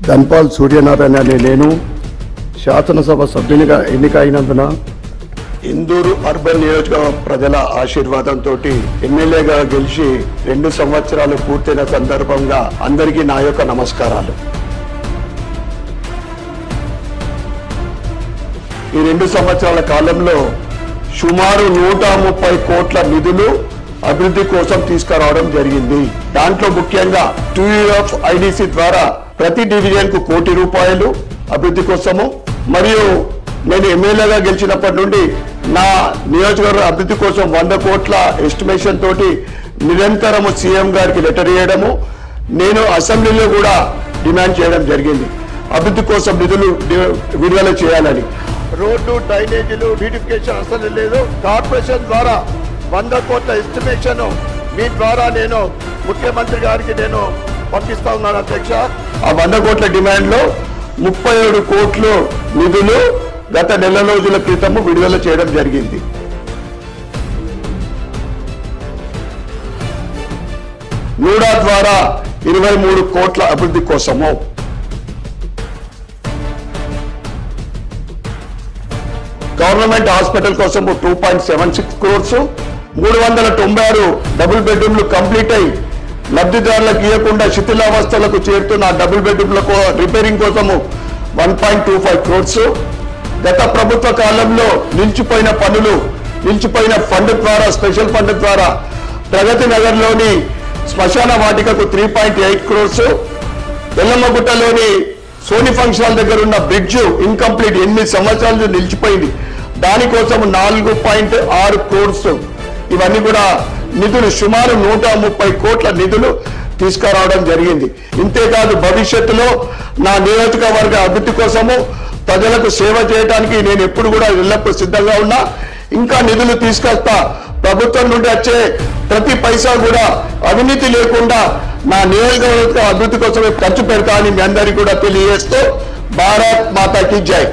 ధన్పాల్ సూర్యనారాయణ అనే నేను శాసనసభ సభ్యునిగా ఎన్నికైనందున ఇందూరు అర్బన్ నియోజకవర్గ ప్రజల ఆశీర్వాదంతో ఎమ్మెల్యేగా గెలిచి 2 సంవత్సరాలు పూర్తయిన సందర్భంగా అందరికీ నా యొక్క నమస్కారాలు. ఈ 2 సంవత్సరాల కాలంలో సుమారు 130 కోట్ల నిధులు అభివృద్ధి కోసం తీసుకురావడం జరిగింది. దాంట్లో ముఖ్యంగా 2 ఐడిసి ద్వారా ప్రతి డివిజన్ కు ₹1 కోటి అభివృద్ధి కోసము, మరియు నేను ఎమ్మెల్యేగా గెలిచినప్పటి నుండి నా నియోజకవర్గ అభివృద్ధి కోసం 100 కోట్ల ఎస్టిమేషన్ తోటి నిరంతరము సీఎం గారికి లెటర్ ఇవ్వడము, నేను అసెంబ్లీలో కూడా డిమాండ్ చేయడం జరిగింది. అభివృద్ధి కోసం నిధులు విడుదల చేయాలని. రోడ్డు, డ్రైనేజీలు, బ్యూటిఫికేషన్ అసలు లేదు. కార్పొరేషన్ ద్వారా 100 కోట్ల ఎస్టిమేషన్ మీ ద్వారా నేను ముఖ్యమంత్రి గారికి నేను పంపిస్తా ఉన్నాను అధ్యక్ష. ఆ 100 కోట్ల డిమాండ్ లో 37 కోట్లు నిధులు గత నెల రోజుల క్రితం విడుదల చేయడం జరిగింది. నూడా ద్వారా 23 కోట్ల అభివృద్ధి కోసము, గవర్నమెంట్ హాస్పిటల్ కోసం 2.76 crores, 396 డబుల్ బెడ్రూమ్లు కంప్లీట్ అయి లబ్ధిదారులకు ఇవ్వకుండా శిథిలావస్థలకు చేరుతున్న డబుల్ బెడ్రూమ్లకు రిపేరింగ్ కోసము 1.25 crores. గత ప్రభుత్వ కాలంలో నిలిచిపోయిన పనులు, నిలిచిపోయిన ఫండ్ ద్వారా, స్పెషల్ ఫండ్ ద్వారా ప్రగతి నగర్లోని శ్మశాన వాటికకు 3.8 crores, ఎల్లమ్మగుట్టలోని సోని ఫంక్షన్ హాల్ దగ్గర ఉన్న బ్రిడ్జ్ ఇన్కంప్లీట్ 8 సంవత్సరాలు నిలిచిపోయింది, దానికోసం 4.6 crores. ఇవన్నీ కూడా నిధులు సుమారు 130 కోట్ల నిధులు తీసుకురావడం జరిగింది. ఇంతేకాదు భవిష్యత్తులో నా నియోజకవర్గ అభివృద్ధి కోసము, ప్రజలకు సేవ చేయడానికి నేను ఎప్పుడు కూడా ఎల్లప్పుడూ సిద్ధంగా ఉన్నా. ఇంకా నిధులు తీసుకొస్తా. ప్రభుత్వం నుండి వచ్చే ప్రతి పైసా కూడా అవినీతి లేకుండా నా నియోజకవర్గ అభివృద్ధి కోసమే ఖర్చు పెడతా అని మీ అందరికీ కూడా తెలియజేస్తూ భారత్ మాతాకి జై.